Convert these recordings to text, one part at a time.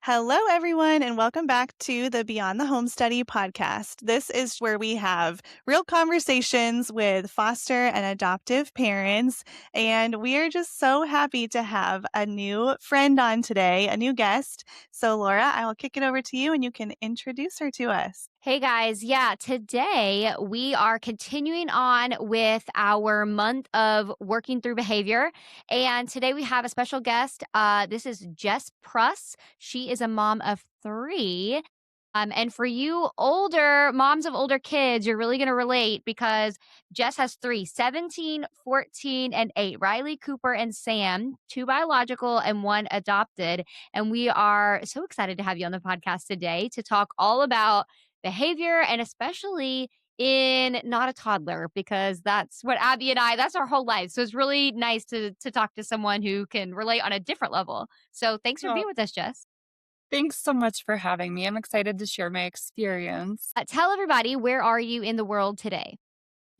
Hello, everyone, and welcome back to the Beyond the Home Study podcast. This is where we have real conversations with foster and adoptive parents. And we are just so happy to have a new friend on today, a new guest. So, Laura, I will kick it over to you and you can introduce her to us. Hey guys, yeah, today we are continuing on with our month of working through behavior. And today we have a special guest. This is Jess Pruess. She is a mom of three. And for you older moms of older kids, you're really going to relate because Jess has three: 17, 14, and 8. Riley, Cooper, and Sam, two biological and one adopted. And we are so excited to have you on the podcast today to talk all about behavior and especially in not a toddler because that's what Abby and that's our whole life. So it's really nice to talk to someone who can relate on a different level. So thanks for Oh, being with us, Jess. thanks so much for having me. I'm excited to share my experience. Tell everybody, where are you in the world today?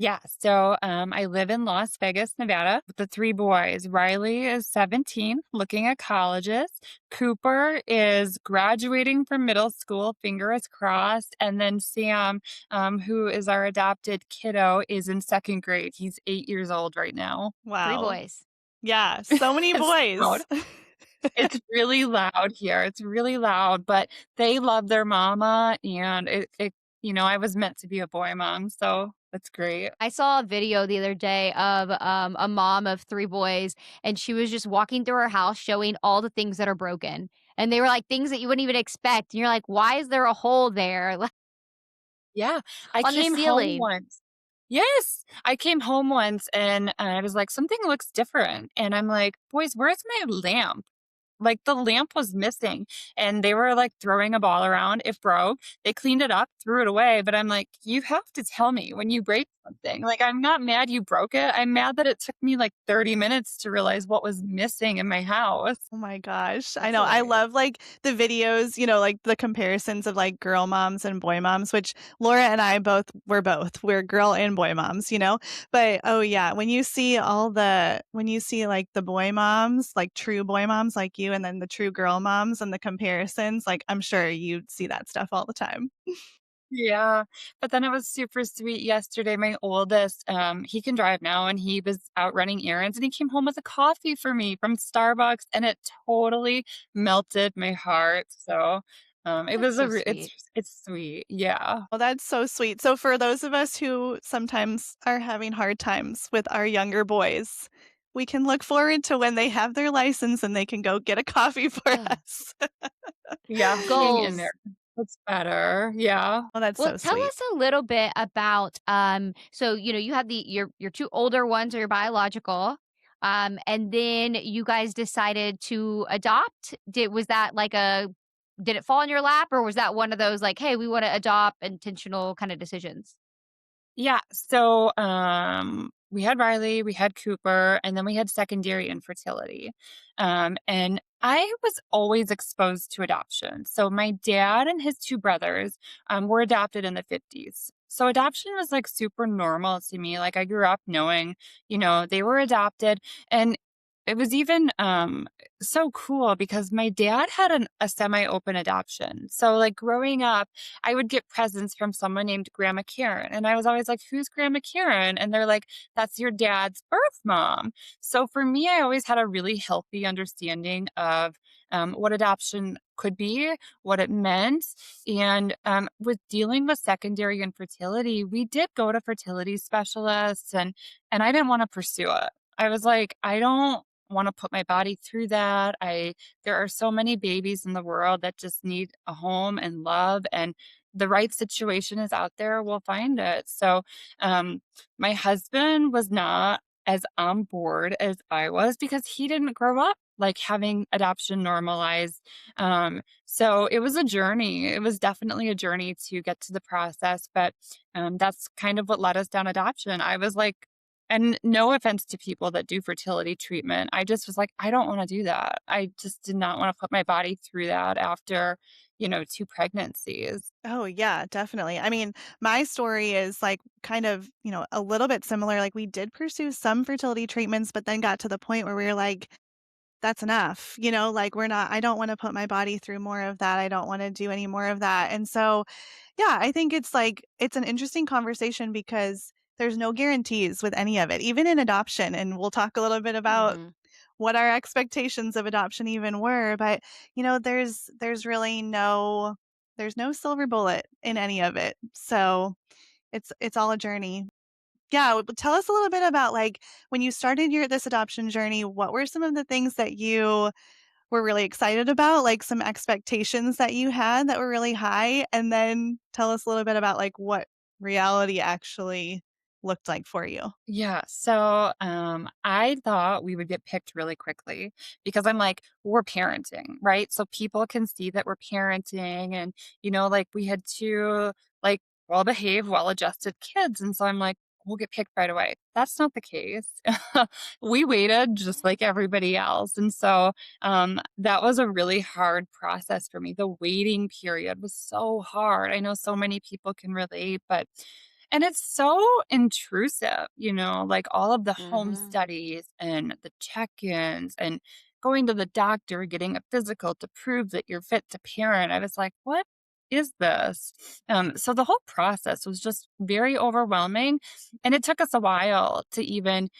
I live in Las Vegas, Nevada with the three boys. Riley is 17, looking at colleges. Cooper is graduating from middle school, fingers crossed. And then Sam, who is our adopted kiddo, is in second grade. He's 8 years old right now. Three Wow. boys. Yeah, so many It's loud. boys. It's really loud here. It's really loud, but they love their mama, and I was meant to be a boy mom, so that's great. I saw a video the other day of a mom of three boys, and she was just walking through her house showing all the things that are broken. And they were like things that you wouldn't even expect. And you're like, why is there a hole there Yeah, I on the came home ceiling? once. Yes, I came home once, and I was like, "Something looks different," and I'm like, "Boys, where's my lamp?" Like, the lamp was missing, and they were, like, throwing a ball around. It broke. They cleaned it up, threw it away, but I'm like, "You have to tell me when you break something." Like, I'm not mad you broke it. I'm mad that it took me, like, 30 minutes to realize what was missing in my house. Oh my gosh. I That's know. I hilarious. love like the videos, like the comparisons of like girl moms and boy moms, which Laura and I both. We're girl and boy moms. But oh yeah, when you see like the boy moms, like true boy moms like you, and then the true girl moms and the comparisons, like I'm sure you see that stuff all the time. Yeah, but then it was super sweet yesterday. My oldest, he can drive now, and he was out running errands, and he came home with a coffee for me from Starbucks, and it totally melted my heart. So, it That's was so sweet. it's sweet. Yeah. Well, that's so sweet. So for those of us who sometimes are having hard times with our younger boys, we can look forward to when they have their license and they can go get a coffee for Ugh. us. Yeah, hang in there. Goals. It's better. Yeah. Well, that's Well, so tell sweet. us a little bit about so you have your two older ones are your biological. And then you guys decided to adopt. Did it fall in your lap, or was that one of those like, hey, we want to adopt intentional kind of decisions? Yeah, we had Riley, we had Cooper, and then we had secondary infertility. And I was always exposed to adoption. So my dad and his two brothers were adopted in the 50s. So adoption was like super normal to me. Like I grew up knowing, they were adopted. And it was even so cool because my dad had a semi open adoption. So, like growing up, I would get presents from someone named Grandma Karen. And I was always like, "Who's Grandma Karen?" And they're like, "That's your dad's birth mom." So for me, I always had a really healthy understanding of what adoption could be, what it meant. And with dealing with secondary infertility, we did go to fertility specialists, and I didn't want to pursue it. I was like, I don't want to put my body through that. There are so many babies in the world that just need a home and love, and the right situation is out there, we'll find it. So um my husband was not as on board as I was because he didn't grow up like having adoption normalized. So it was a journey. It was definitely a journey to get to the process, but that's kind of what led us down adoption. I was like, and no offense to people that do fertility treatment. I just was like, I don't want to do that. I just did not want to put my body through that after, two pregnancies. Oh, yeah, definitely. I mean, my story is like kind of, a little bit similar. Like we did pursue some fertility treatments, but then got to the point where we were like, that's enough, you know, like, we're not I don't wanna put my body through more of that, I don't wanna do any more of that, and so, yeah, I think it's, like it's an interesting conversation because there's no guarantees with any of it, even in adoption, and we'll talk a little bit about Mhm. what our expectations of adoption even were, but, you know, there's really there's no silver bullet in any of it, so it's all a journey. Yeah, tell us a little bit about, like, when you started this adoption journey, what were some of the things that you were really excited about, like, some expectations that you had that were really high? And then tell us a little bit about, like, what reality actually looked like for you. Yeah. So I thought we would get picked really quickly because I'm like, we're parenting, right? So people can see that we're parenting and, like we had two like well behaved, well adjusted kids. And so I'm like, we'll get picked right away. That's not the case. We waited just like everybody else. And so that was a really hard process for me. The waiting period was so hard. I know so many people can relate, but and it's so intrusive, like all of the home Mhm. studies and the check-ins and going to the doctor, getting a physical to prove that you're fit to parent. I was like, what is this? So the whole process was just very overwhelming. And it took us a while to even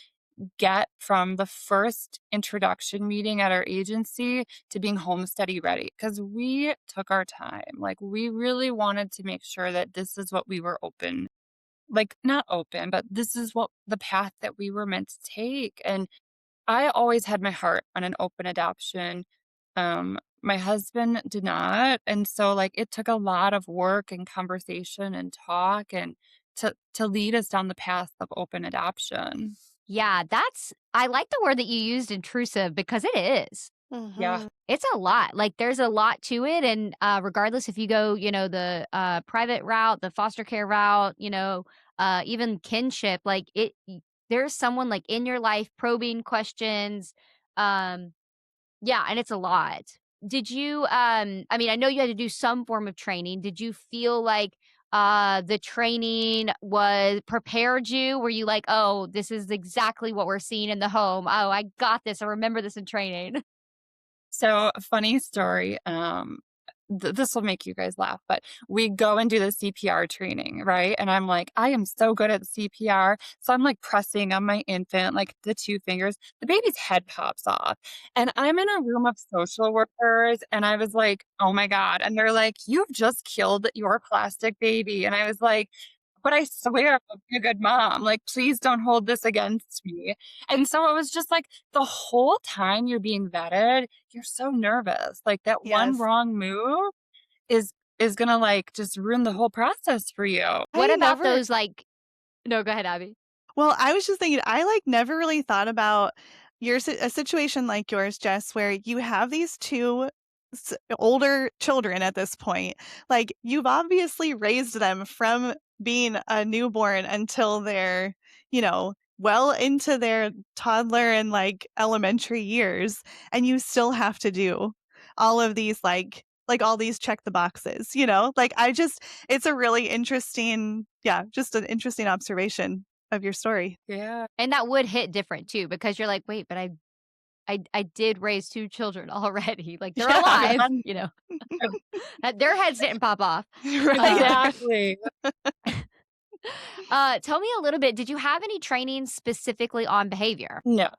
get from the first introduction meeting at our agency to being home study ready because we took our time. Like, we really wanted to make sure that this is what we were open like, not open, but this is what the path that we were meant to take, and I always had my heart on an open adoption. My husband did not, and so, like, it took a lot of work and conversation and talk and to lead us down the path of open adoption. Yeah, I like the word that you used, intrusive, because it is. Yeah. Mhm. It's a lot. Like, there's a lot to it, and, regardless if you go, the, private route, the foster care route, even kinship, like, there's someone, like, in your life probing questions, um, yeah, and it's a lot. Did you, I mean, I know you had to do some form of training. Did you feel like, the training was prepared you? Were you like, "Oh, this is exactly what we're seeing in the home. Oh, I got this. I remember this in training." So, a funny story, this will make you guys laugh, but we go and do the CPR training, right? And I'm like, I am so good at CPR. So I'm like pressing on my infant, like the two fingers. The baby's head pops off. And I'm in a room of social workers. And I was like, oh my God. And they're like, you've just killed your plastic baby. And I was like, but I swear I'll be a good mom. Like, please don't hold this against me. And so it was just like the whole time you're being vetted, you're so nervous. Like that one Yes. wrong move is gonna like just ruin the whole process for you. What I about never those, like No, go ahead, Abby. Well, I was just thinking, I, like, never really thought about a situation like yours, Jess, where you have these 2 older children at this point. Like, you've obviously raised them from being a newborn until they're, well into their toddler and, like, elementary years, and you still have to do all of these, all these check the boxes, you know? Like, it's a really interesting yeah, just an interesting observation of your story. Yeah. And that would hit different too because you're like, "Wait, but I did raise 2 children already, like, they're Yeah. alive," Yeah. Their heads didn't pop off. Right. Um, Exactly. tell me a little bit, did you have any training specifically on behavior? No.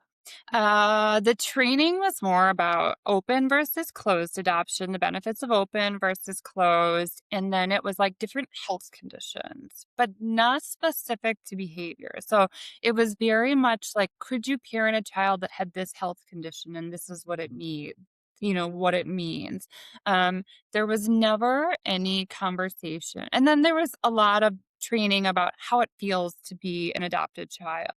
The training was more about open versus closed adoption, the benefits of open versus closed, and then it was like different health conditions, but not specific to behavior. So it was very much like, could you parent a child that had this health condition and this is what it needs? What it means. There was never any conversation. And then there was a lot of training about how it feels to be an adopted child,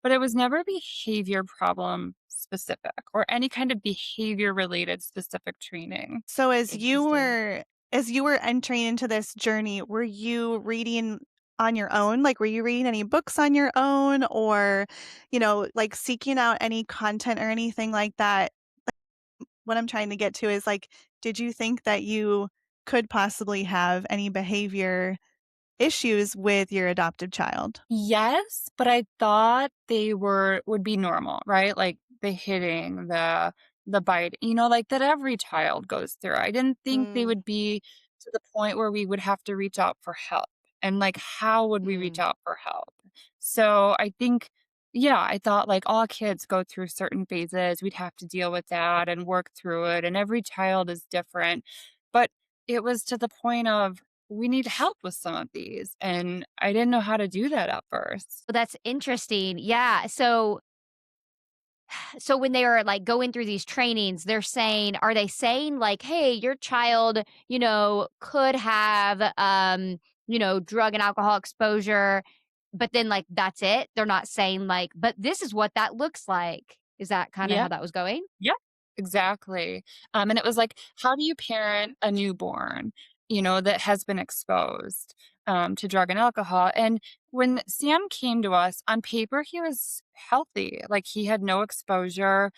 but it was never behavior problem specific or any kind of behavior related specific training. So Interesting. as you were entering into this journey, were you reading on your own? Like, were you reading any books on your own or, like, seeking out any content or anything like that? What I'm trying to get to is, like, did you think that you could possibly have any behavior issues with your adoptive child? Yes, but I thought they would be normal, right? Like the hitting, the the bite, like that every child goes through. I didn't think they Mm, would be to the point where we would have to reach out for help. And like, how would we reach mm. out for help? So I think, yeah, I thought like all kids go through certain phases. We'd have to deal with that and work through it. And every child is different. But it was to the point of we need help with some of these. And I didn't know how to do that at first. Well, that's interesting. Yeah. So when they are like going through these trainings, are they saying like, hey, your child, could have, drug and alcohol exposure, but then like that's it? They're not saying like, but this is what that looks like. Is that kind of Yeah. how that was going? Yeah, exactly. And it was like, how do you parent a newborn, that has been exposed to drug and alcohol? And when Sam came to us, on paper, he was healthy. Like he had no exposure.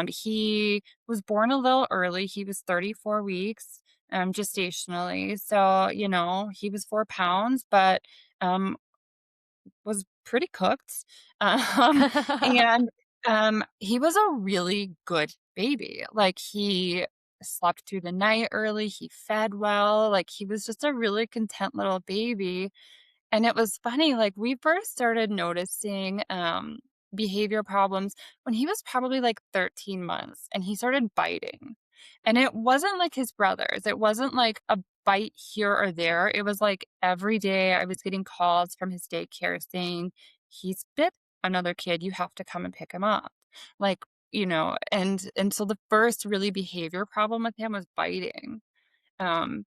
He was born a little early. He was 34 weeks gestationally. So, he was 4 pounds, but um, was pretty cooked. Um, and he was a really good baby. Like he slept through the night early, he fed well, like he was just a really content little baby. And it was funny, like, we first started noticing, behavior problems when he was probably, like, 13 months, and he started biting. And it wasn't like his brothers. It wasn't like a bite here or there. It was like every day I was getting calls from his daycare saying, "He's bit another kid. You have to come and pick him up." Like, and so the first really behavior problem with him was biting. Um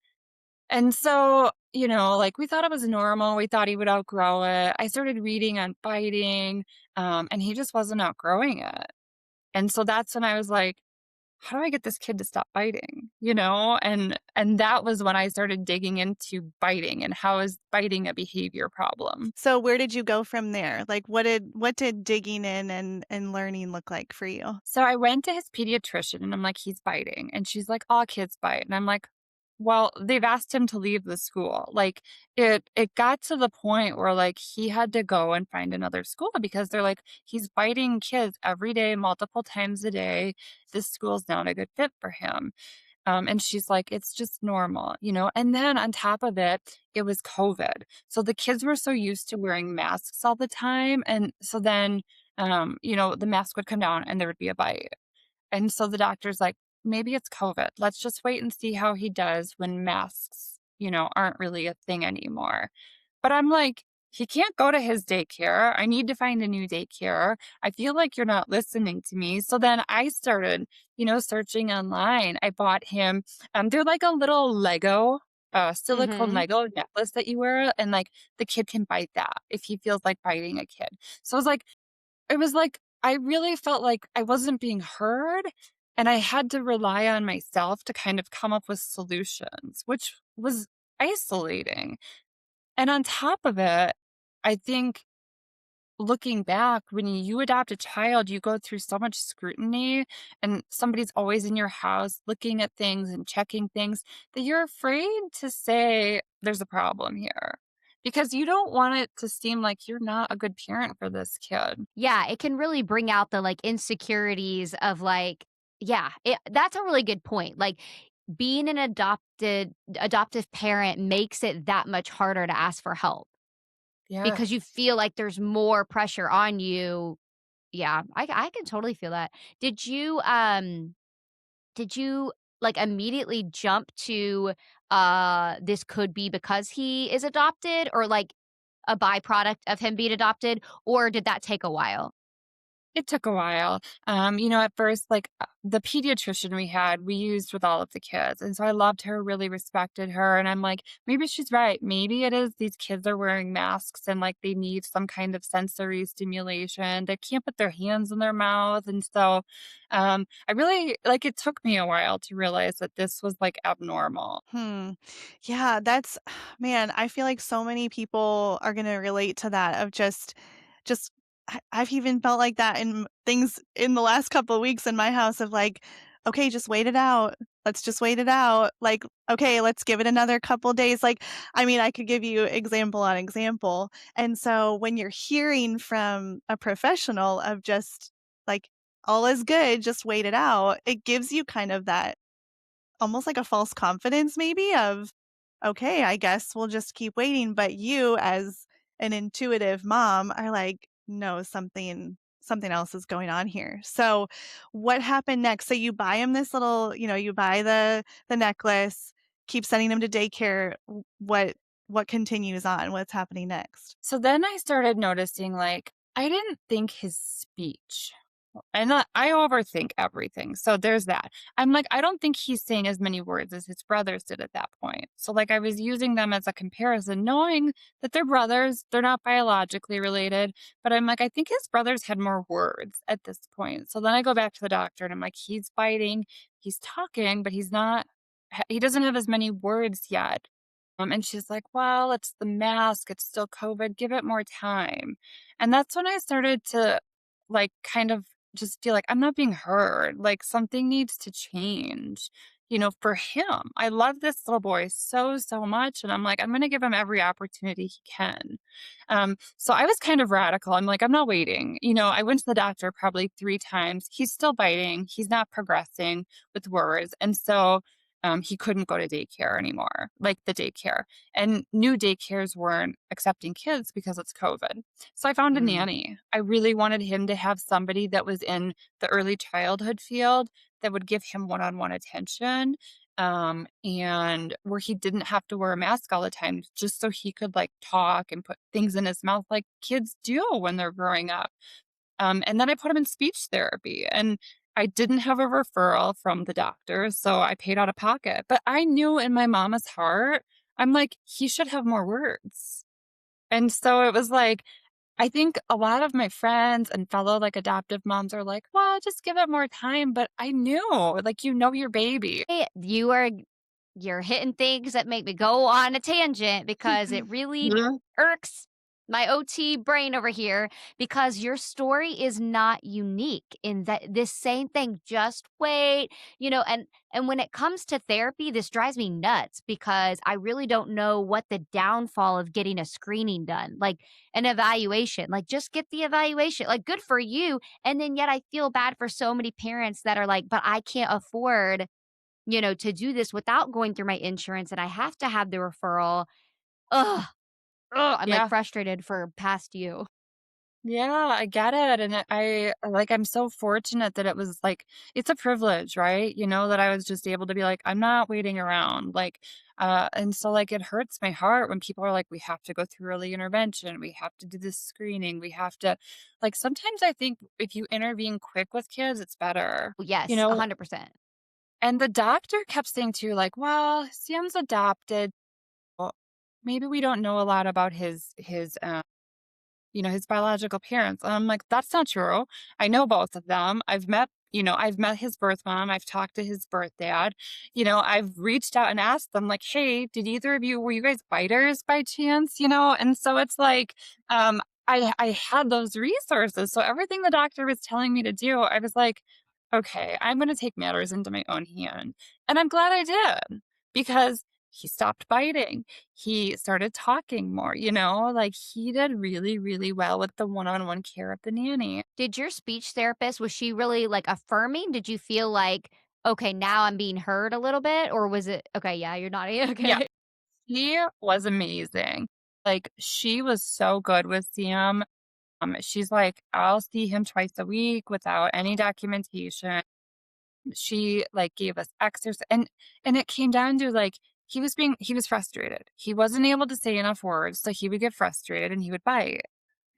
and so, like we thought it was normal. We thought he would outgrow it. I started reading on biting, and he just wasn't outgrowing it. And so that's when I was like, how do I get this kid to stop biting? And that was when I started digging into biting and how is biting a behavior problem. So where did you go from there? Like what did digging in and learning look like for you? So I went to his pediatrician and I'm like, he's biting. And she's like, all kids bite. And I'm like, well, they've asked him to leave the school. Like it got to the point where like he had to go and find another school because they're like, he's biting kids every day, multiple times a day. This school's not a good fit for him. And she's like, it's just normal. And then on top of it, it was COVID. So the kids were so used to wearing masks all the time. And so then, the mask would come down and there would be a bite. And so the doctor's like, maybe it's COVID. Let's just wait and see how he does when masks, aren't really a thing anymore. But I'm like, he can't go to his daycare. I need to find a new daycare. I feel like you're not listening to me. So then I started, searching online. I bought him, they're like a little Lego, silicone Mhm. Lego necklace that you wear. And like the kid can bite that if he feels like biting a kid. So it was like I really felt like I wasn't being heard, and I had to rely on myself to kind of come up with solutions, which was isolating. And on top of it, I think looking back, when you adopt a child, you go through so much scrutiny, and somebody's always in your house looking at things and checking things that you're afraid to say, there's a problem here. Because you don't want it to seem like you're not a good parent for this kid. Yeah, it can really bring out the, like, insecurities of, like yeah, that's a really good point, like, being an adoptive parent makes it that much harder to ask for help Yeah. because you feel like there's more pressure on you. Yeah, I can totally feel that. Did you, like, immediately jump to, this could be because he is adopted or, like, a byproduct of him being adopted, or did that take a while? It took a while. At first, like the pediatrician we had, we used with all of the kids. And so I loved her, really respected her. And I'm like, maybe she's right. Maybe it is these kids are wearing masks and like they need some kind of sensory stimulation. They can't put their hands in their mouth. And so I really like it took me a while to realize that this was like abnormal. Hmm. Yeah, that's man, I feel like so many people are gonna relate to that of just I've even felt like that in things in the last couple of weeks in my house of like, okay, just wait it out. Let's just wait it out. Like, okay, let's give it another couple days. Like, I mean, I could give you example on example. And so when you're hearing from a professional of just like all is good, just wait it out, it gives you kind of that almost like a false confidence maybe of, "Okay, I guess we'll just keep waiting," but you as an intuitive mom are like, "No, something else is going on here." So, what happened next? So you buy him this little you buy the necklace, keep sending him to daycare. What continues on? What's happening next? So then I started noticing, like, I didn't think his speech, and I overthink everything. So there's that. I'm like, I don't think he's saying as many words as his brothers did at that point. So, like, I was using them as a comparison, knowing that they're brothers, they're not biologically related. But I'm like, I think his brothers had more words at this point. So then I go back to the doctor and I'm like, he's biting, he's talking, but he's not, he doesn't have as many words yet. And she's like, well, it's the mask. It's still COVID. Give it more time. And that's when I started to like kind of just feel like I'm not being heard. Like something needs to change, for him. I love this little boy so, so much. And I'm like, I'm going to give him every opportunity he can. So I was kind of radical. I'm like, I'm not waiting. I went to the doctor probably 3 times. He's still biting. He's not progressing with words. And so he couldn't go to daycare anymore, like the daycare. And new daycares weren't accepting kids because it's COVID. So I found a Mm. nanny. I really wanted him to have somebody that was in the early childhood field that would give him one on one attention. And where he didn't have to wear a mask all the time, just so he could like talk and put things in his mouth like kids do when they're growing up. And then I put him in speech therapy and I didn't have a referral from the doctor, so I paid out of pocket. But I knew in my mama's heart, I'm like, he should have more words. And so it was like, I think a lot of my friends and fellow like adoptive moms are like, well, just give it more time. But I knew, like, your baby. Hey, you're hitting things that make me go on a tangent because it really Yeah. irks my OT brain over here because your story is not unique in that this same thing. Just wait, and when it comes to therapy, this drives me nuts because I really don't know what the downfall of getting a screening done, like an evaluation, like just get the evaluation, like good for you. And then yet I feel bad for so many parents that are like, but I can't afford to do this without going through my insurance, and I have to have the referral. Ugh, ugh, I'm, like, Yeah. frustrated for past you. Yeah, I get it. And I'm so fortunate that it was like, it's a privilege, right? That I was just able to be like, I'm not waiting around. And so like, it hurts my heart when people are like, we have to go through early intervention. We have to do this screening. We have to, like, sometimes I think if you intervene quick with kids, it's better, you Yes, know? 100%. And the doctor kept saying too, like, well, Sam's adopted. Well, maybe we don't know a lot about his biological parents. And I'm like, that's not true. I know both of them. I've met his birth mom. I've talked to his birth dad. I've reached out and asked them, like, hey, were you guys biters by chance? And so it's like, I had those resources. So everything the doctor was telling me to do, I was like, okay, I'm going to take matters into my own hand. And I'm glad I did because he stopped biting. He started talking more, like he did really, really well with the one-on-one care of the nanny. Did your speech therapist, was she really, like, affirming? Did you feel like, "Okay, now I'm being heard a little bit," or was it okay, yeah, you're nodding, Yeah, okay. he was amazing. Like she was so good with Sam. She's like, I'll see him twice a week without any documentation. She like gave us exercise and it came down to like he was frustrated. He wasn't able to say enough words, so he would get frustrated and he would bite.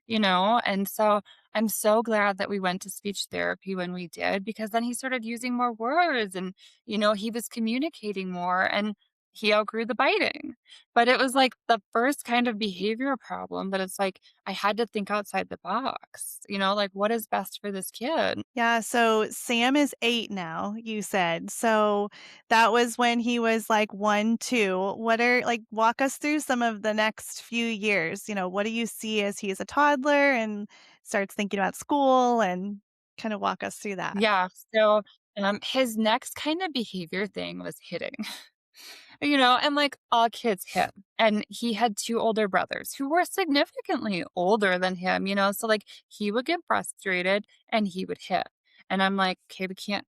And so I'm so glad that we went to speech therapy when we did because then he started using more words and he was communicating more and he outgrew the biting. But it was like the first kind of behavior problem that it's like I had to think outside the box, like what is best for this kid. Yeah, so Sam is 8 now, you said. So that was when he was like 1, 2. What are like, walk us through some of the next few years. What do you see as he is a toddler and starts thinking about school and kind of walk us through that? Yeah, so his next kind of behavior thing was hitting. And like all kids hit. And he had 2 older brothers who were significantly older than him, so like he would get frustrated and he would hit. And I'm like, okay, we can't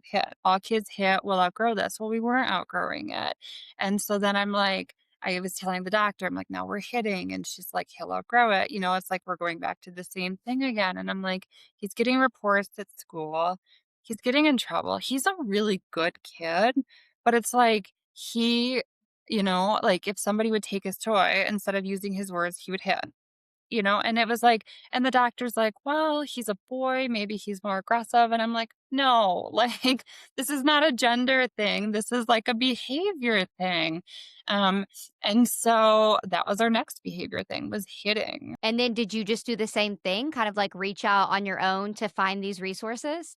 hit. All kids hit. We'll outgrow this. Well, we weren't outgrowing it. And so then I'm like, I was telling the doctor, I'm like, now we're hitting. And she's like, he'll outgrow it. It's like we're going back to the same thing again. And I'm like, he's getting reports at school. He's getting in trouble. He's a really good kid, but it's like like if somebody would take his toy instead of using his words, he would hit. And it was like, and the doctor's like, well, he's a boy, maybe he's more aggressive. And I'm like, no, like, this is not a gender thing. This is like a behavior thing. Um, and so that was our next behavior thing was hitting. And then did you just do the same thing, kind of like reach out on your own to find these resources?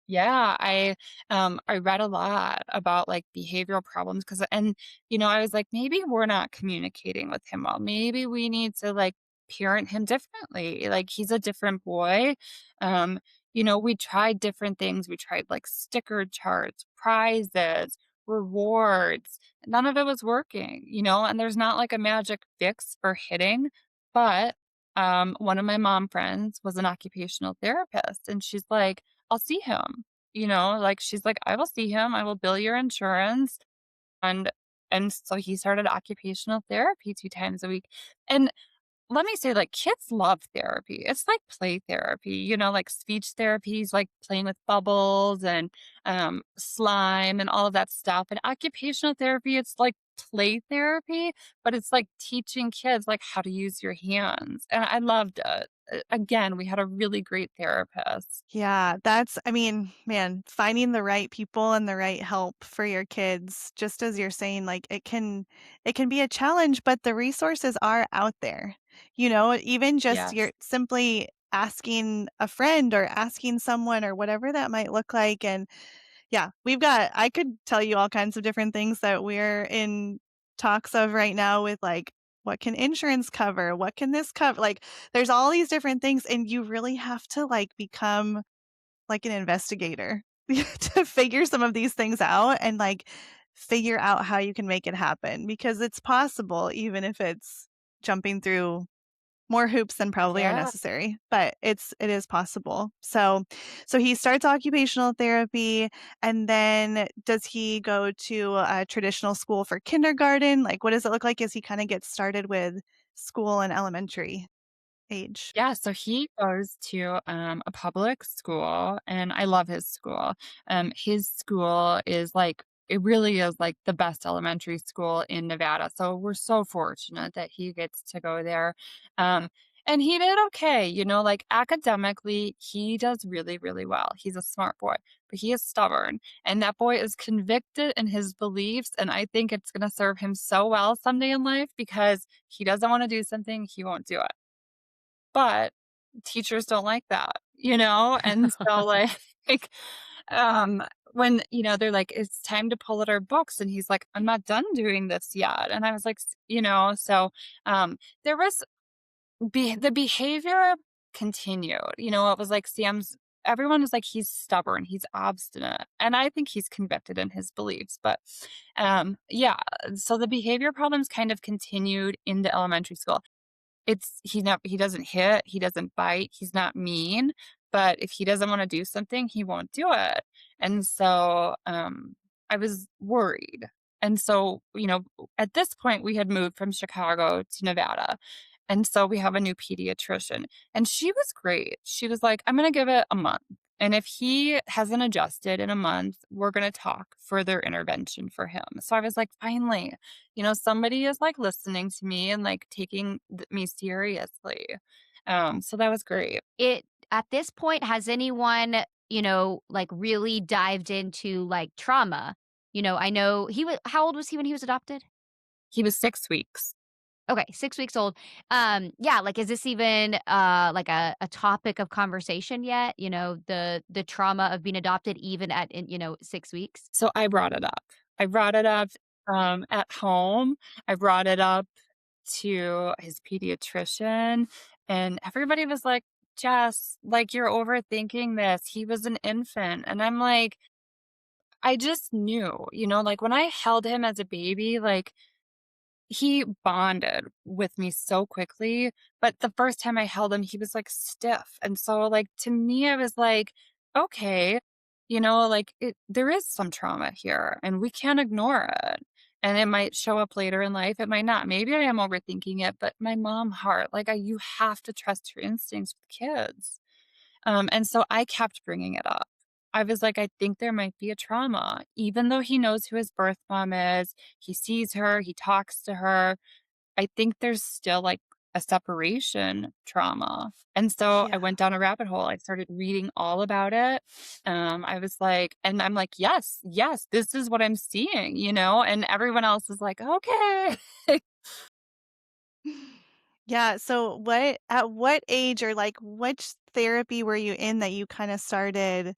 Yeah, I read a lot about like behavioral problems I was like, maybe we're not communicating with him well. Maybe we need to like parent him differently. Like he's a different boy. Um, we tried different things. We tried like sticker charts, prizes, rewards. None of it was working, and there's not like a magic fix for hitting, but one of my mom friends was an occupational therapist and she's like, I'll see him. Like she's like, I will see him. I will bill your insurance. And and so he started occupational therapy 2 times a week. And let me say, like, kids love therapy. It's like play therapy, like speech therapy is like playing with bubbles and slime and all of that stuff. And occupational therapy, it's like play therapy, but it's like teaching kids like how to use your hands. And I loved it. Again, we had a really great therapist. Yeah, that's I mean, man, finding the right people and the right help for your kids, just as you're saying, like it can be a challenge, but the resources are out there. Even just you're Yes. simply asking a friend or asking someone or whatever that might look like. And yeah, I could tell you all kinds of different things that we're in talks of right now with like what can insurance cover? What can this cover? Like there's all these different things and you really have to like become like an investigator to figure some of these things out and like figure out how you can make it happen because it's possible even if it's jumping through more hoops than probably are Yeah. necessary, but it is possible. So he starts occupational therapy, and then does he go to a traditional school for kindergarten? Like, what does it look like as he kinda gets started with school and elementary age? Yeah, so he goes to a public school, and I love his school. His school is like it really is like the best elementary school in Nevada. So we're so fortunate that he gets to go there. Um, and he did okay, like academically, he does really, really well. He's a smart boy, but he is stubborn, and that boy is convicted in his beliefs. And I think it's going to serve him so well someday in life because he doesn't want to do something, he won't do it. But teachers don't like that, And so, like, um, when, they're like, "It's time to pull out our books," and he's like, "I'm not done doing this yet." And I was like, so, there was the behavior continued, it was like everyone was like, "He's stubborn, he's obstinate," and I think he's convicted in his beliefs, but, yeah, so the behavior problems kind of continued into elementary school. He doesn't hit, he doesn't bite, he's not mean, but if he doesn't wanna do something, he won't do it. And so, I was worried. And so, at this point, we had moved from Chicago to Nevada. And so we have a new pediatrician, and she was great. She was like, "I'm gonna give it a month, and if he hasn't adjusted in a month, we're gonna talk further intervention for him." So I was like, "Finally, somebody is like listening to me and like taking me seriously." So that was great. It At this point, has anyone, like, really dived into, like, trauma? I know he was how old was he when he was adopted? He was 6 weeks. Okay, 6 weeks old. Yeah, like, is this even, like, a topic of conversation yet? The trauma of being adopted even in 6 weeks? So I brought it up. I brought it up at home. I brought it up to his pediatrician, and everybody was like, "Jess, like, you're overthinking this. He was an infant." And I'm like, I just knew, like when I held him as a baby, like he bonded with me so quickly. But the first time I held him, he was like stiff. And so, like, to me, I was like, okay, like there is some trauma here and we can't ignore it. And it might show up later in life. It might not. Maybe I am overthinking it, but my mom heart, like you have to trust your instincts with kids. And so I kept bringing it up. I was like, I think there might be a trauma, even though he knows who his birth mom is. He sees her, he talks to her. I think there's still like a separation trauma. And so I Yeah. went down a rabbit hole. I started reading all about it. I was like, and I'm like, yes, yes, this is what I'm seeing, and everyone else is like, okay. Yeah, so at what age or, like, which therapy were you in that you kinda started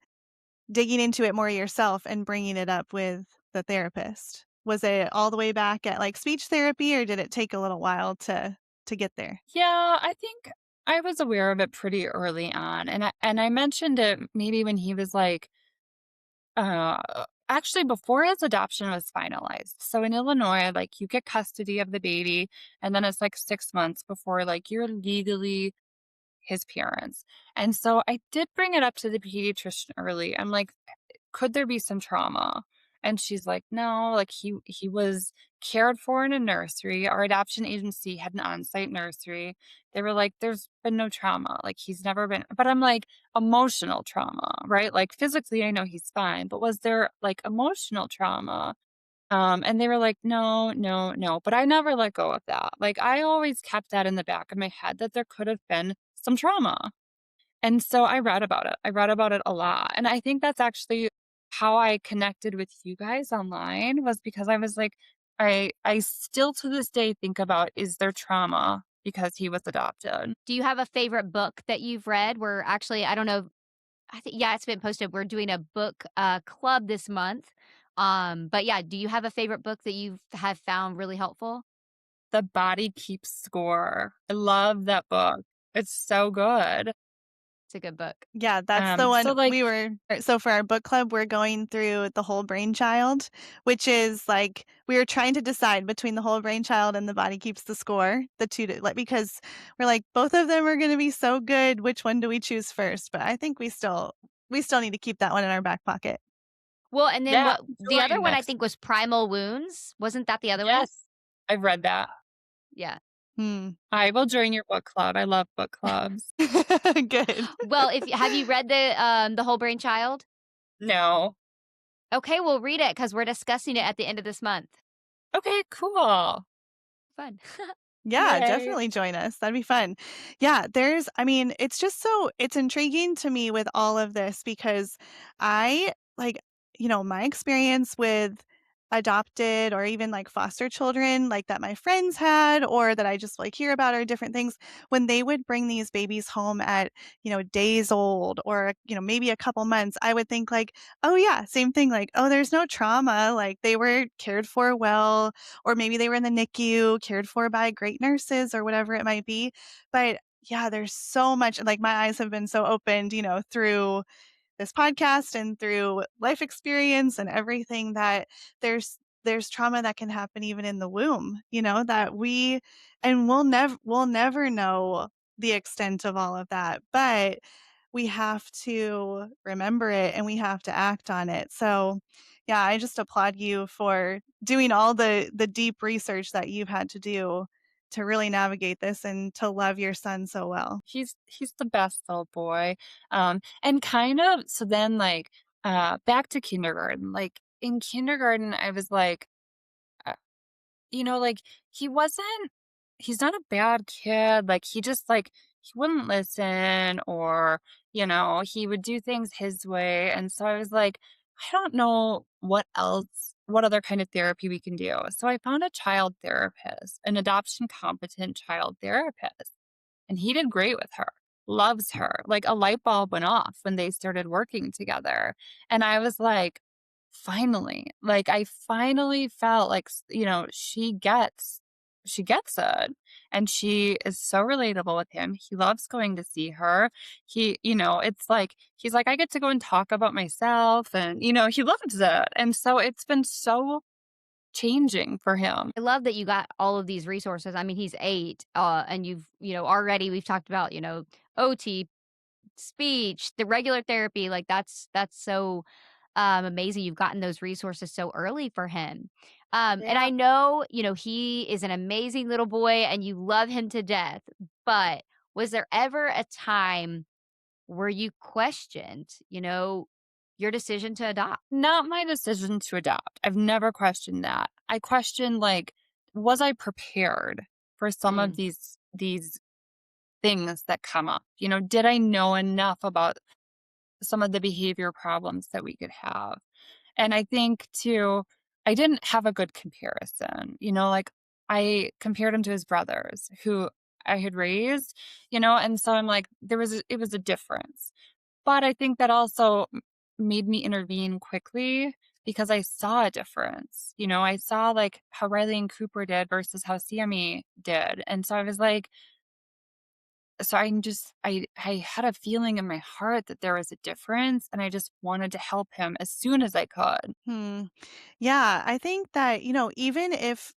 digging into it more yourself and bringing it up with the therapist? Was it all the way back at, like, speech therapy, or did it take a little while to get there? Yeah, I think I was aware of it pretty early on. And I mentioned it maybe when he was like actually before his adoption was finalized. So in Illinois, like you get custody of the baby and then it's like 6 months before like you're legally his parents. And so I did bring it up to the pediatrician early. I'm like, could there be some trauma? And she's like, no, like he was cared for in a nursery. Our adoption agency had an on-site nursery. They were like, there's been no trauma. Like he's never been, but I'm like, emotional trauma, right? Like physically, I know he's fine, but was there like emotional trauma? And they were like, no, no, no. But I never let go of that. Like I always kept that in the back of my head that there could have been some trauma. And so I read about it. I read about it a lot. And I think that's actually how I connected with you guys online was because I was like, I still to this day think about is there trauma because he was adopted. Do you have a favorite book that you've read? We're actually, I don't know, I think, yeah, it's been posted. We're doing a book club this month. But yeah, do you have a favorite book that you have found really helpful? The Body Keeps Score. I love that book. It's so good. It's a good book. Yeah, that's the one So like we were so for our book club, we're going through The Whole Brain Child, which is, like we were trying to decide between The Whole Brain Child and The Body Keeps the Score, the 2 to like, because we're like, "Both of them are gonna be so good, which one do we choose first?" But I think we still need to keep that one in our back pocket. Well, and then yeah, what the other join one I next. think was Primal Wounds. Wasn't that the other one? Yes. I've read that. Yeah. Hmm. I will join your book club. I love book clubs. Good. Well, if have you read the Whole Brain Child? No. Okay, we'll read it because we're discussing it at the end of this month. Okay, cool. Fun. Yeah, Yay. definitely join us. That'd be fun. Yeah, I mean, it's just it's intriguing to me with all of this because I like, my experience with adopted or even like foster children like that my friends had or that I just like hear about or different things when they would bring these babies home at, days old or, maybe a couple months, I would think like, oh yeah, same thing like, oh, there's no trauma, like they were cared for well or maybe they were in the NICU, cared for by great nurses or whatever it might be. But yeah, there's so much like my eyes have been so opened, through this podcast and through life experience and everything that there's trauma that can happen even in the womb, that we'll never know the extent of all of that. But we have to remember it and we have to act on it. So, yeah, I just applaud you for doing all the deep research that you've had to do to really navigate this and to love your son so well. He's the best little boy. And kind of so then like back to kindergarten. Like in kindergarten, I was like, uh, like he wasn't he's not a bad kid. Like he just like he wouldn't listen or, he would do things his way. And so I was like, I don't know what other kind of therapy we can do. So I found a child therapist, an adoption competent child therapist. And he did great with her, loves her. Like a light bulb went off when they started working together. And I was like, I finally felt like, she gets it. And she is so relatable with him. He loves going to see her. It's like, he's like, I get to go and talk about myself. And, he loves it. And so it's been so changing for him. I love that you got all of these resources. I mean, he's 8, and already we've talked about, OT, speech, the regular therapy, like, that's so, amazing you've gotten those resources so early for him. And Yeah. I know, he is an amazing little boy and you love him to death, but was there ever a time where you questioned, your decision to adopt? Not my decision to adopt. I've never questioned that. I questioned, like, was I prepared for some of Mm, these things that come up? Did I know enough about some of the behavior problems that we could have? And I think too, I didn't have a good comparison. Like, I compared him to his brothers who I had raised, and so I'm like, it was a difference. But I think that also made me intervene quickly because I saw a difference. I saw like how Riley and Cooper did versus how Sammy did. And so I was like, so I had a feeling in my heart that there was a difference and I just wanted to help him as soon as I could. Hmm. Yeah, I think that, even if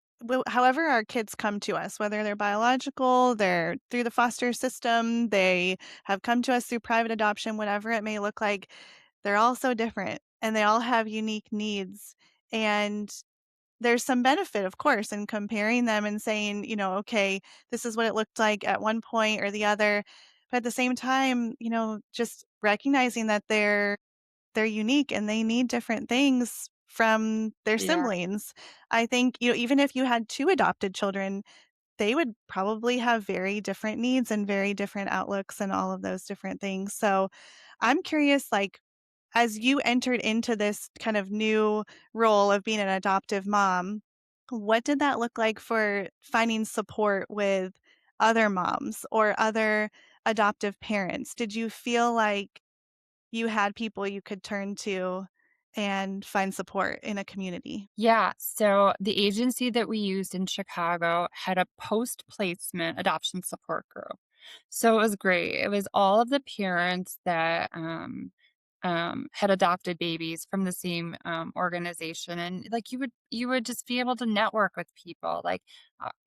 however our kids come to us, whether they're biological, they're through the foster system, they have come to us through private adoption, whatever it may look like, they're all so different and they all have unique needs. And there's some benefit, of course, in comparing them and saying, okay, this is what it looked like at one point or the other. But at the same time, just recognizing that they're unique and they need different things from their Yeah. siblings. I think, even if you had 2 adopted children, they would probably have very different needs and very different outlooks and all of those different things. So, I'm curious, like, as you entered into this kind of new role of being an adoptive mom, what did that look like for finding support with other moms or other adoptive parents? Did you feel like you had people you could turn to and find support in a community? Yeah. So the agency that we used in Chicago had a post placement adoption support group. So it was great. It was all of the parents that had adopted babies from the same organization, and like you would just be able to network with people. Like,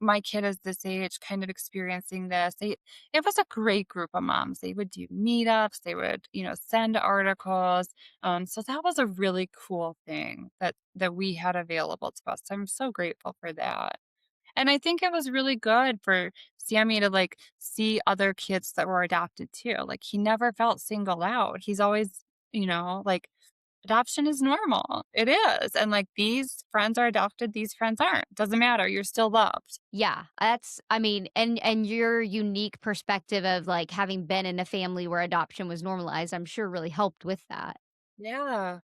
my kid is this age, kind of experiencing this. It was a great group of moms. They would do meetups. They would send articles. So that was a really cool thing that we had available to us. I'm so grateful for that. And I think it was really good for Sammy to like see other kids that were adopted too. Like, he never felt singled out. He's always, like, adoption is normal. It is. And like, these friends are adopted, these friends aren't. Doesn't matter. You're still loved. Yeah, I mean, and your unique perspective of, like, having been in a family where adoption was normalized, I'm sure really helped with that. Yeah.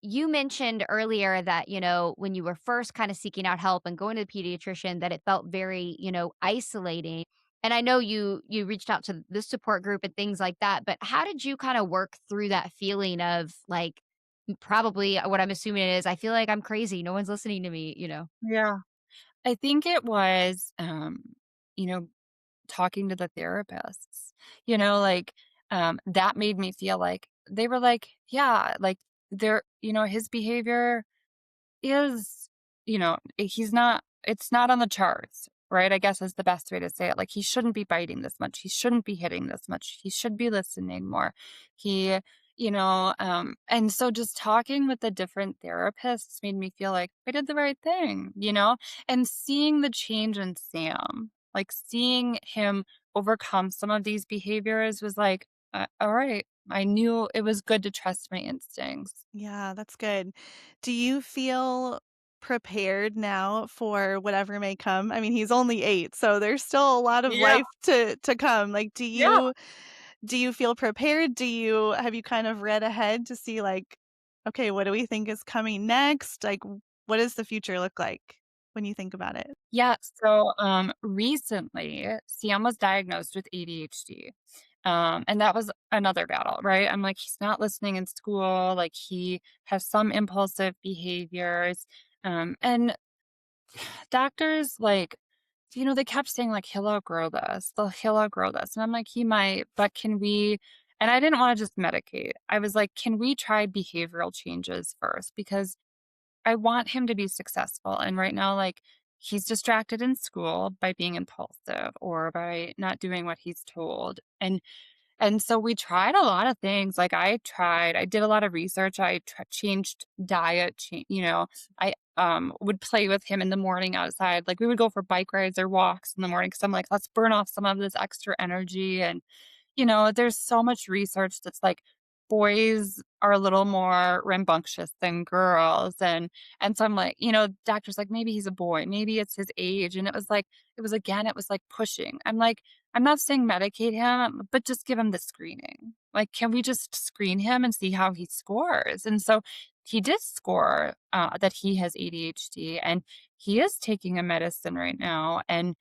You mentioned earlier that, when you were first kind of seeking out help and going to the pediatrician that it felt very, isolating. And I know you reached out to the support group and things like that, but how did you kind of work through that feeling of like probably what I'm assuming it is, I feel like I'm crazy. No one's listening to me? Yeah. I think it was, you know, talking to the therapists, like, that made me feel like they were like, yeah, like, his behavior is, he's not it's not on the charts, right? I guess is the best way to say it. Like, he shouldn't be biting this much. He shouldn't be hitting this much. He should be listening more. He, and so just talking with the different therapists made me feel like I did the right thing, and seeing the change in Sam, like seeing him overcome some of these behaviors was like, all right, I knew it was good to trust my instincts. Yeah, that's good. Do you feel prepared now for whatever may come? I mean, he's only 8, so there's still a lot of Yeah. life to come. Like, Yeah. do you feel prepared? Have you kind of read ahead to see like, okay, what do we think is coming next? Like, what does the future look like when you think about it? Yeah. So recently, Sam was diagnosed with ADHD. And that was another battle, right? I'm like, he's not listening in school. Like, he has some impulsive behaviors. And doctors, like, they kept saying, like, he'll outgrow this. He'll outgrow this. And I'm like, he might, but can we? And I didn't want to just medicate. I was like, can we try behavioral changes first? Because I want him to be successful. And right now, like, he's distracted in school by being impulsive or by not doing what he's told. And And so we tried a lot of things. Like I did a lot of research. Changed diet, I would play with him in the morning outside. Like we would go for bike rides or walks in the morning because I'm like, let's burn off some of this extra energy. And there's so much research that's like boys are a little more rambunctious than girls. And so I'm like, doctor's like, maybe he's a boy, maybe it's his age. And it was like pushing. I'm like, I'm not saying medicate him, but just give him the screening. Like, can we just screen him and see how he scores? And so he did score that he has ADHD, and he is taking a medicine right now. And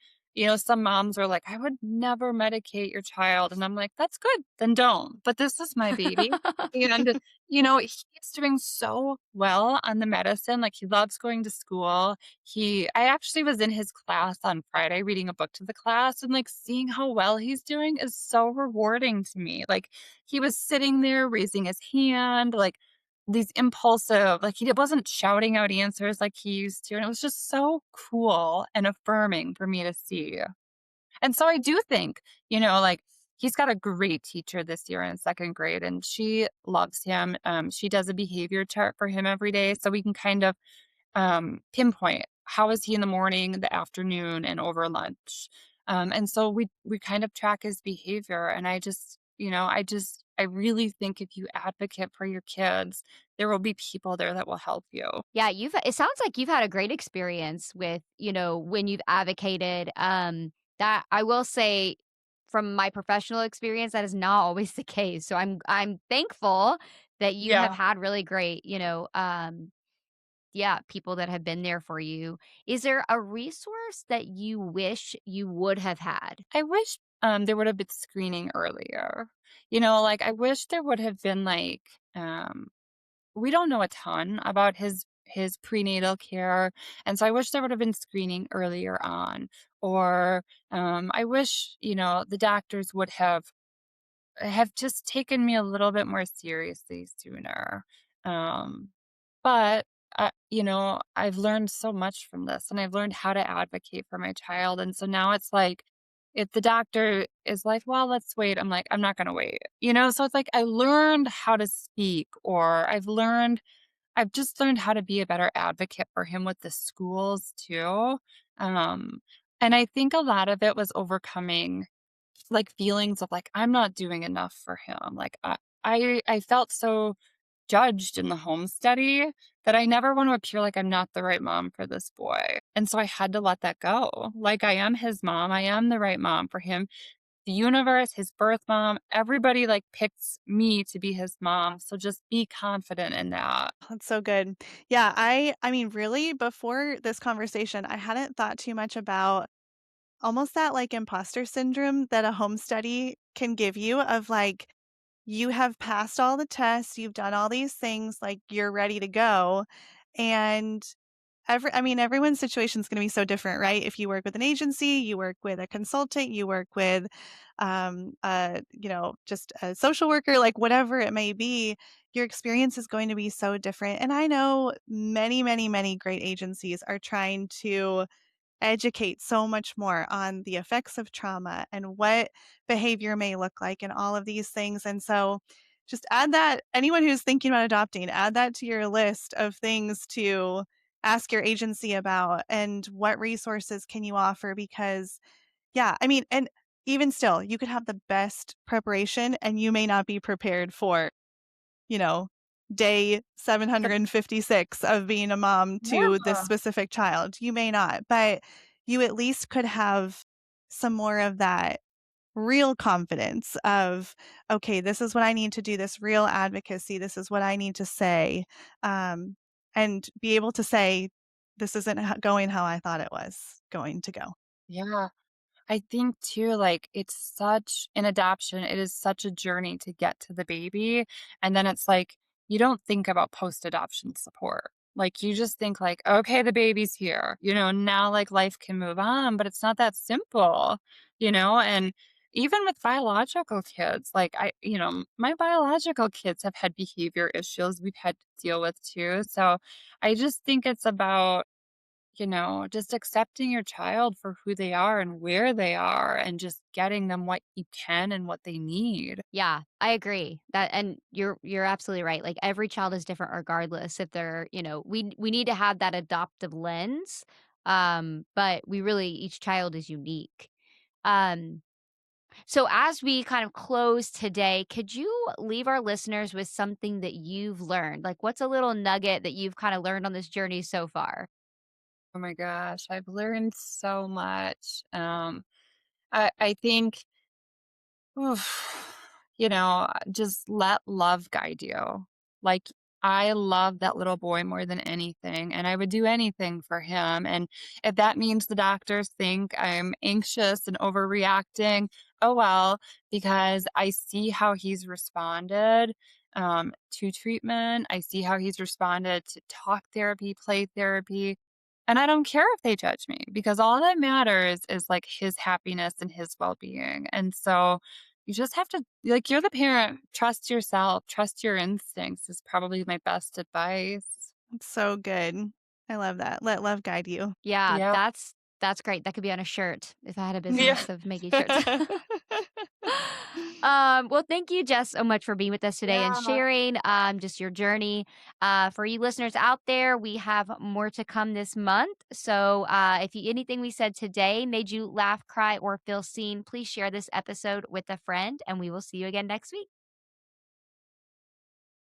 some moms are like, I would never medicate your child. And I'm like, that's good. Then don't. But this is my baby. And, he's doing so well on the medicine. Like, he loves going to school. I actually was in his class on Friday reading a book to the class, and like seeing how well he's doing is so rewarding to me. Like, he was sitting there raising his hand, like, these impulsive, like, he wasn't shouting out answers like he used to, and it was just so cool and affirming for me to see. And so I do think, like, he's got a great teacher this year in 2nd grade, and she loves him. She does a behavior chart for him every day, so we can kind of pinpoint how is he in the morning, the afternoon, and over lunch. And so we kind of track his behavior. And I really think if you advocate for your kids, there will be people there that will help you. Yeah, it sounds like you've had a great experience with, when you've advocated, that I will say from my professional experience, that is not always the case. So I'm thankful that you have Yeah. had really great, yeah, people that have been there for you. Is there a resource that you wish you would have had? I wish there would have been screening earlier. Like, I wish there would have been like um we don't know a ton about his prenatal care, and so I wish there would have been screening earlier on. Or I wish, the doctors would have just taken me a little bit more seriously sooner. Um, but I've learned so much from this, and I've learned how to advocate for my child. And so now it's like, if the doctor is like, well, let's wait, I'm like, I'm not going to wait. So it's like I learned how to speak, or I've just learned how to be a better advocate for him with the schools too. Um, and I think a lot of it was overcoming like feelings of like I'm not doing enough for him. Like I felt so judged in the home study that I never want to appear like I'm not the right mom for this boy. And so I had to let that go. Like, I am his mom. I am the right mom for him. The universe, his birth mom, everybody like picks me to be his mom. So just be confident in that. That's so good. Yeah, I mean, really, before this conversation, I hadn't thought too much about almost that, like, imposter syndrome that a home study can give you of, like, you have passed all the tests, you've done all these things, like, you're ready to go, and I mean, everyone's situation is gonna be so different, right? If you work with an agency, you work with a consultant, you work with, just a social worker, like, whatever it may be, your experience is going to be so different, and I know many, many, many great agencies are trying to educate so much more on the effects of trauma and what behavior may look like and all of these things. And so just add that anyone who's thinking about adopting, add that to your list of things to ask your agency about and what resources can you offer because yeah, I mean, and even still, you could have the best preparation and you may not be prepared for you know, day But 756 of being a mom to this yeah. specific child. You may not, but you at least could have some more of that real confidence of, okay, this is what I need to do, this real advocacy, this is what I need to say, and be able to say, this isn't going how I thought it was going to go. Yeah. I think too, like, it's such an adoption, it is such a journey to get to the baby. And then it's like, you don't think about post-adoption support. Like, you just think like, okay, the baby's here, now like life can move on, but it's not that simple, and even with biological kids, like my biological kids have had behavior issues we've had to deal with too. So I just think it's about just accepting your child for who they are and where they are and just getting them what you can and what they need. Yeah, I agree. That and you're absolutely right. Like every child is different regardless if they're, we need to have that adoptive lens. But we really each child is unique. Um so as we kind of close today, could you leave our listeners with something that you've learned? Like what's a little nugget that you've kind of learned on this journey so far? Oh my gosh, I've learned so much. I think oof, just let love guide you. Like, I love that little boy more than anything, and I would do anything for him. And if that means the doctors think I'm anxious and overreacting, oh well, because I see how he's responded to treatment. I see how he's responded to talk therapy, play therapy. And I don't care if they judge me because all that matters is like his happiness and his well being. And so, you just have to like, you're the parent, trust yourself, trust your instincts is probably my best advice. It's so good. I love that. Let love guide you. Yeah, Yep. that's great. That could be on a shirt if I had a Yeah. business of making shirts. Well, thank you, Jess, so much for being with us today and Yeah. sharing just your journey. For you listeners out there, we have more to come this month. So if anything we said today made you laugh, cry, or feel seen, please share this episode with a friend, and we will see you again next week.